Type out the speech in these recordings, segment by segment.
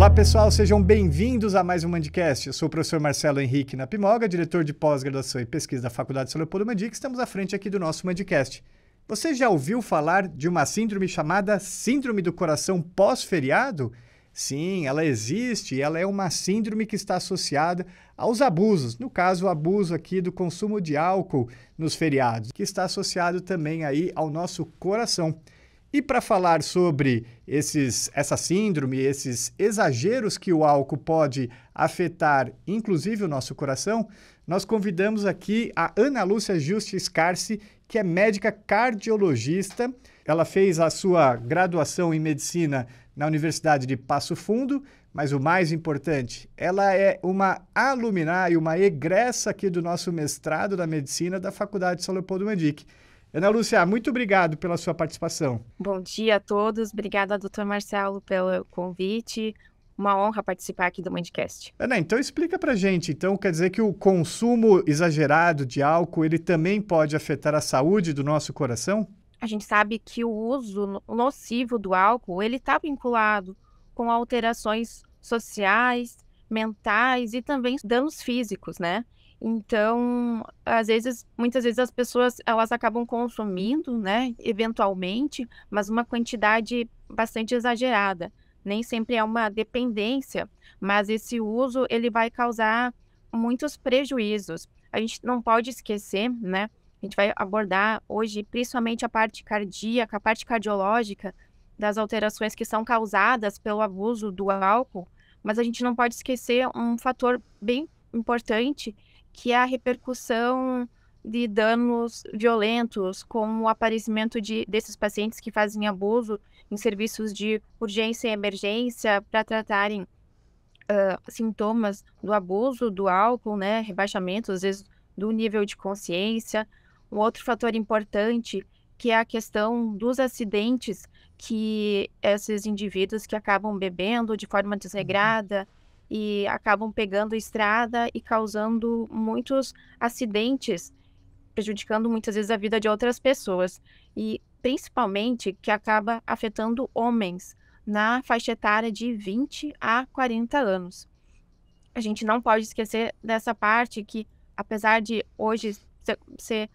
Olá pessoal, sejam bem-vindos a mais um Mandcast. Eu sou o professor Marcelo Henrique Napimoga, diretor de pós-graduação e pesquisa da Faculdade São Leopoldo Mandic. Estamos à frente aqui do nosso Mandcast. Você já ouviu falar de uma síndrome chamada Síndrome do Coração pós-feriado? Sim, ela existe, ela é uma síndrome que está associada aos abusos, no caso o abuso aqui do consumo de álcool nos feriados, que está associado também aí ao nosso coração. E para falar sobre essa síndrome, esses exageros que o álcool pode afetar, inclusive o nosso coração, nós convidamos aqui a Ana Lúcia Juste Scarsi, que é médica cardiologista. Ela fez a sua graduação em medicina na Universidade de Passo Fundo, mas o mais importante, ela é uma alumna e uma egressa aqui do nosso mestrado da medicina da Faculdade São Leopoldo Mandic. Ana Lúcia, muito obrigado pela sua participação. Bom dia a todos. Obrigada, doutor Marcelo, pelo convite. Uma honra participar aqui do Mandcast. Ana, então explica pra gente. Então, quer dizer que o consumo exagerado de álcool, ele também pode afetar a saúde do nosso coração? A gente sabe que o uso nocivo do álcool, ele está vinculado com alterações sociais, mentais e também danos físicos, né? Então, muitas vezes as pessoas, elas acabam consumindo, né, eventualmente, mas uma quantidade bastante exagerada. Nem sempre é uma dependência, mas esse uso, ele vai causar muitos prejuízos. A gente não pode esquecer, né, a gente vai abordar hoje principalmente a parte cardíaca, a parte cardiológica, das alterações que são causadas pelo abuso do álcool, mas a gente não pode esquecer um fator bem importante, que é a repercussão de danos violentos, como o aparecimento desses pacientes que fazem abuso em serviços de urgência e emergência para tratarem sintomas do abuso do álcool, né? Rebaixamento, às vezes, do nível de consciência. Um outro fator importante, que é a questão dos acidentes que esses indivíduos que acabam bebendo de forma desregrada e acabam pegando a estrada e causando muitos acidentes, prejudicando muitas vezes a vida de outras pessoas. E principalmente que acaba afetando homens na faixa etária de 20 a 40 anos. A gente não pode esquecer dessa parte que, apesar de hoje ser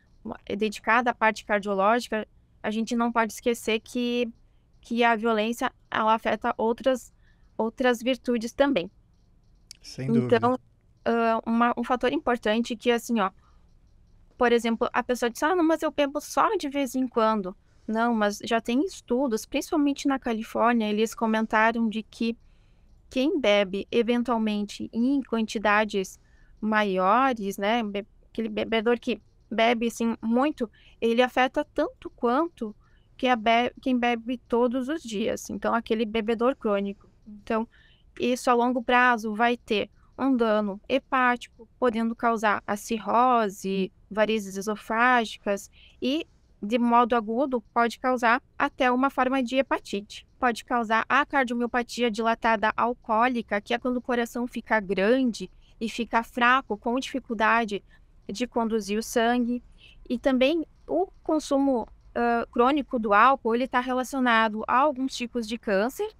dedicada à parte cardiológica, a gente não pode esquecer que a violência, ela afeta outras virtudes também. Sem dúvida. Então, um fator importante que, assim, ó, por exemplo, a pessoa diz, não, mas eu bebo só de vez em quando. Não, mas já tem estudos, principalmente na Califórnia, eles comentaram de que quem bebe, eventualmente, em quantidades maiores, né, aquele bebedor que bebe, assim, muito, ele afeta tanto quanto quem bebe todos os dias. Então, aquele bebedor crônico. Então, isso a longo prazo vai ter um dano hepático, podendo causar a cirrose, varizes esofágicas e, de modo agudo, pode causar até uma forma de hepatite. Pode causar a cardiomiopatia dilatada alcoólica, que é quando o coração fica grande e fica fraco, com dificuldade de conduzir o sangue. E também o consumo crônico do álcool, ele está relacionado a alguns tipos de câncer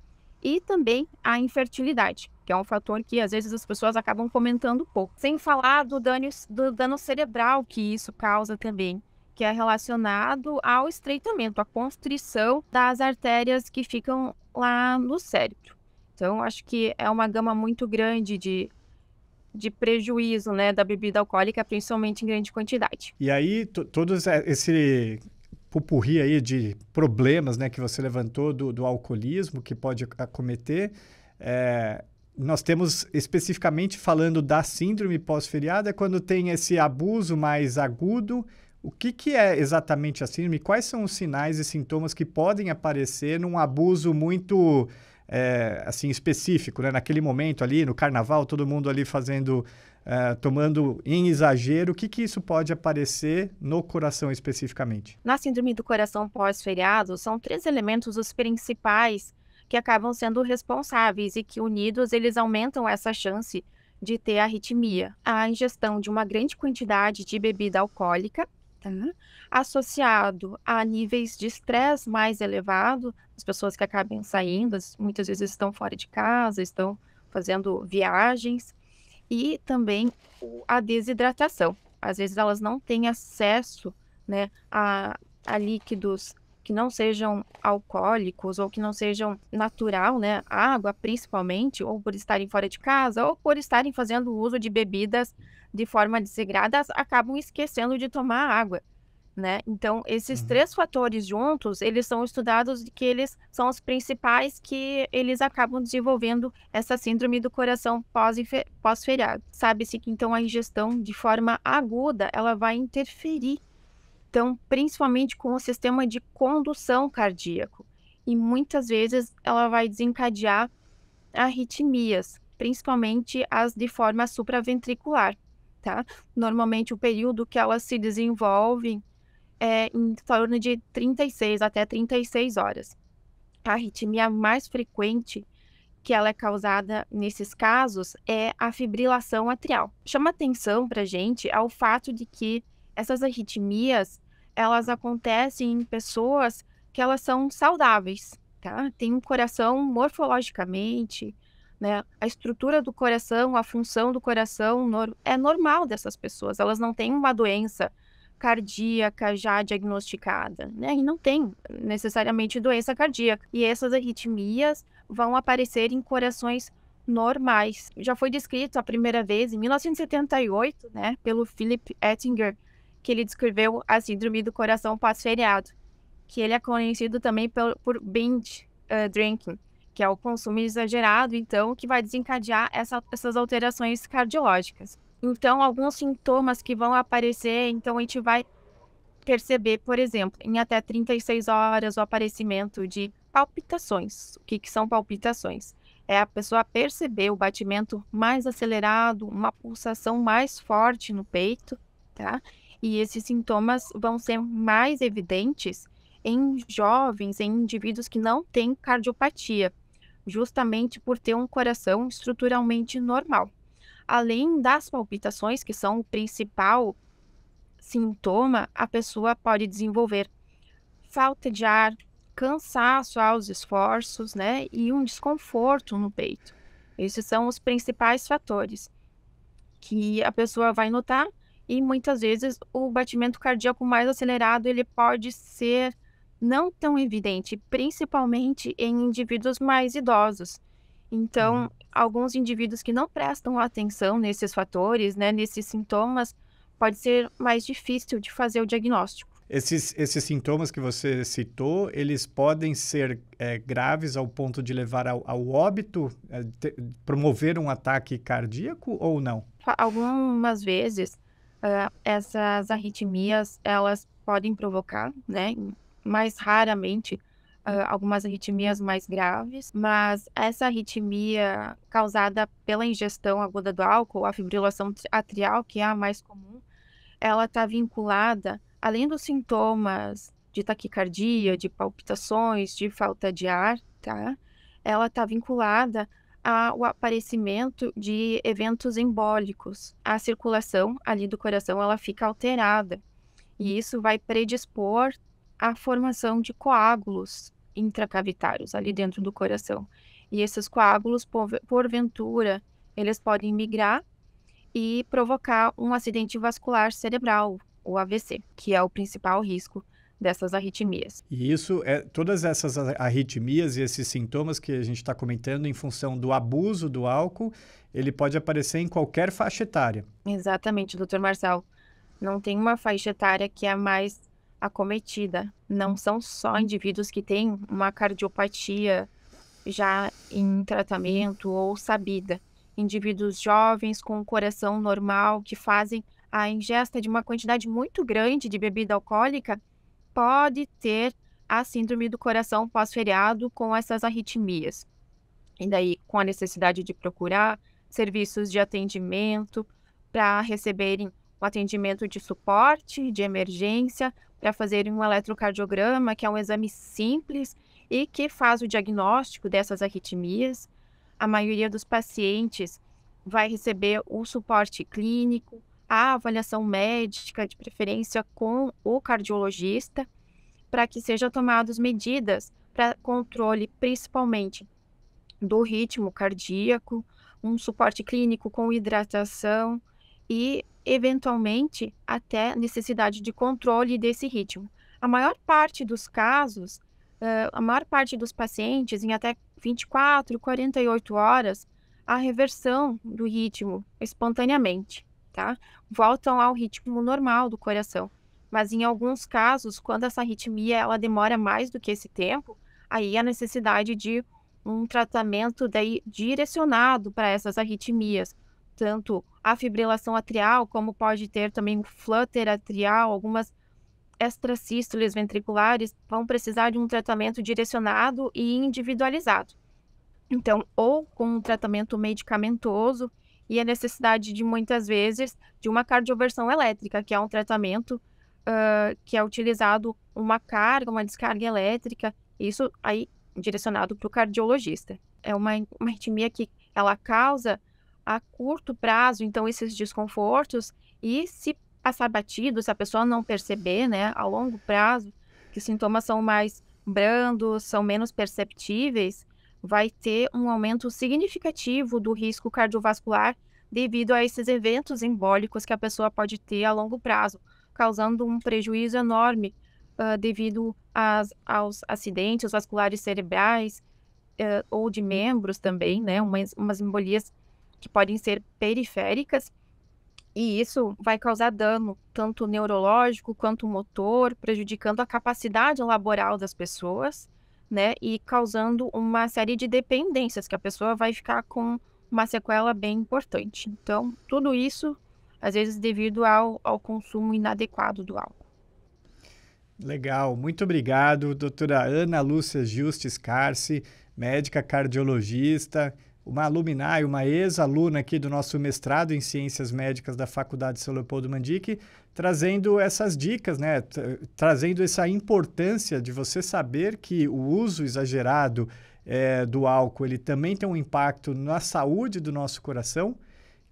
e também a infertilidade, que é um fator que às vezes as pessoas acabam comentando pouco. Sem falar do dano cerebral que isso causa também, que é relacionado ao estreitamento, à constrição das artérias que ficam lá no cérebro. Então, acho que é uma gama muito grande de prejuízo, né, da bebida alcoólica, principalmente em grande quantidade. E aí, todo esse pupurri aí de problemas, né, que você levantou do alcoolismo que pode acometer, nós temos especificamente falando da síndrome pós-feriado, quando tem esse abuso mais agudo. O que é exatamente a síndrome? Quais são os sinais e sintomas que podem aparecer num abuso muito assim, específico, né? Naquele momento ali, no carnaval, todo mundo ali tomando em exagero. O que isso pode aparecer no coração especificamente? Na síndrome do coração pós-feriado, são 3 elementos os principais que acabam sendo responsáveis e que, unidos, eles aumentam essa chance de ter arritmia. A ingestão de uma grande quantidade de bebida alcoólica, tá? Associado a níveis de estresse mais elevado, as pessoas que acabam saindo, muitas vezes estão fora de casa, estão fazendo viagens, e também a desidratação. Às vezes elas não têm acesso, né, a líquidos que não sejam alcoólicos ou que não sejam natural, né, água principalmente, ou por estarem fora de casa, ou por estarem fazendo uso de bebidas de forma desregrada, acabam esquecendo de tomar água, né. Então esses Uhum. 3 fatores juntos, eles são estudados de que eles são os principais que eles acabam desenvolvendo essa síndrome do coração pós-feriado. Sabe-se que então a ingestão de forma aguda, ela vai interferir, então, principalmente com o sistema de condução cardíaco, e muitas vezes ela vai desencadear arritmias, principalmente as de forma supraventricular, tá. Normalmente o período que elas se desenvolvem é em torno de 36 até 36 horas. A arritmia mais frequente que ela é causada nesses casos é a fibrilação atrial. Chama atenção pra gente ao fato de que essas arritmias, elas acontecem em pessoas que elas são saudáveis, tá? Tem um coração morfologicamente, né? A estrutura do coração, a função do coração é normal dessas pessoas. Elas não têm uma doença cardíaca já diagnosticada, né? E não tem necessariamente doença cardíaca. E essas arritmias vão aparecer em corações normais. Já foi descrito a primeira vez em 1978, né, pelo Philip Ettinger, que ele descreveu a síndrome do coração pós-feriado, que ele é conhecido também por binge drinking, que é o consumo exagerado, então, que vai desencadear essas alterações cardiológicas. Então, alguns sintomas que vão aparecer, então a gente vai perceber, por exemplo, em até 36 horas, o aparecimento de palpitações. O que são palpitações? É a pessoa perceber o batimento mais acelerado, uma pulsação mais forte no peito, tá? E esses sintomas vão ser mais evidentes em jovens, em indivíduos que não têm cardiopatia, justamente por ter um coração estruturalmente normal. Além das palpitações, que são o principal sintoma, a pessoa pode desenvolver falta de ar, cansaço aos esforços, né, e um desconforto no peito. Esses são os principais fatores que a pessoa vai notar, e muitas vezes o batimento cardíaco mais acelerado, ele pode ser não tão evidente, principalmente em indivíduos mais idosos. Então, Uhum. alguns indivíduos que não prestam atenção nesses fatores, né, nesses sintomas, pode ser mais difícil de fazer o diagnóstico. Esses sintomas que você citou, eles podem ser graves ao ponto de levar ao óbito, promover um ataque cardíaco ou não? Algumas vezes, essas arritmias, elas podem provocar, né, mais raramente, algumas arritmias mais graves, mas essa arritmia causada pela ingestão aguda do álcool, a fibrilação atrial, que é a mais comum, ela está vinculada, além dos sintomas de taquicardia, de palpitações, de falta de ar, tá? Ela está vinculada ao aparecimento de eventos embólicos. A circulação ali do coração, ela fica alterada, e isso vai predispor à formação de coágulos intracavitários ali dentro do coração. E esses coágulos, porventura, eles podem migrar e provocar um acidente vascular cerebral, o AVC, que é o principal risco dessas arritmias. E isso todas essas arritmias e esses sintomas que a gente está comentando em função do abuso do álcool, ele pode aparecer em qualquer faixa etária. Exatamente, doutor Marcelo. Não tem uma faixa etária que é mais acometida. Não são só indivíduos que têm uma cardiopatia já em tratamento ou sabida. Indivíduos jovens com um coração normal que fazem a ingesta de uma quantidade muito grande de bebida alcoólica pode ter a síndrome do coração pós-feriado com essas arritmias. E daí, com a necessidade de procurar serviços de atendimento para receberem um atendimento de suporte, de emergência, para fazerem um eletrocardiograma, que é um exame simples e que faz o diagnóstico dessas arritmias. A maioria dos pacientes vai receber o suporte clínico, a avaliação médica, de preferência com o cardiologista, para que sejam tomadas medidas para controle, principalmente do ritmo cardíaco, um suporte clínico com hidratação e, eventualmente, até necessidade de controle desse ritmo. A maior parte dos casos, a maior parte dos pacientes, em até 24, 48 horas, a reversão do ritmo espontaneamente, tá? Voltam ao ritmo normal do coração. Mas em alguns casos, quando essa arritmia ela demora mais do que esse tempo, aí a necessidade de um tratamento daí direcionado para essas arritmias, tanto a fibrilação atrial, como pode ter também o flutter atrial, algumas extrasístoles ventriculares vão precisar de um tratamento direcionado e individualizado. Então, ou com um tratamento medicamentoso e a necessidade de, muitas vezes, de uma cardioversão elétrica, que é um tratamento que é utilizado uma carga, uma descarga elétrica, isso aí direcionado para o cardiologista. É uma arritmia que ela causa a curto prazo, então, esses desconfortos, e se passar batido, se a pessoa não perceber, né, a longo prazo, que os sintomas são mais brandos, são menos perceptíveis, vai ter um aumento significativo do risco cardiovascular devido a esses eventos embólicos que a pessoa pode ter a longo prazo, causando um prejuízo enorme devido aos acidentes vasculares cerebrais ou de membros também, né, umas embolias que podem ser periféricas, e isso vai causar dano tanto neurológico quanto motor, prejudicando a capacidade laboral das pessoas, né, e causando uma série de dependências, que a pessoa vai ficar com uma sequela bem importante. Então, tudo isso, às vezes, devido ao consumo inadequado do álcool. Legal, muito obrigado, doutora Ana Lúcia Juste Scarsi, médica cardiologista, uma alumni, uma ex-aluna aqui do nosso mestrado em Ciências Médicas da Faculdade São Leopoldo Mandic, trazendo essas dicas, né? Trazendo essa importância de você saber que o uso exagerado do álcool, ele também tem um impacto na saúde do nosso coração,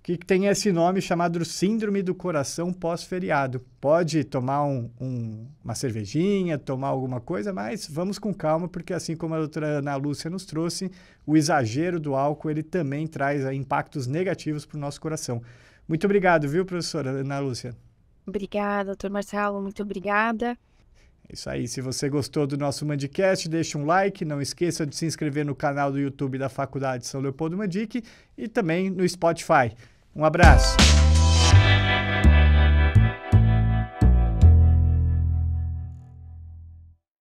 que tem esse nome chamado síndrome do coração pós-feriado. Pode tomar uma cervejinha, tomar alguma coisa, mas vamos com calma, porque assim como a doutora Ana Lúcia nos trouxe, o exagero do álcool, ele também traz impactos negativos para o nosso coração. Muito obrigado, viu, professora Ana Lúcia? Obrigada, doutor Marcelo, muito obrigada. É isso aí, se você gostou do nosso Mandicast, deixa um like, não esqueça de se inscrever no canal do YouTube da Faculdade São Leopoldo Mandic e também no Spotify. Um abraço!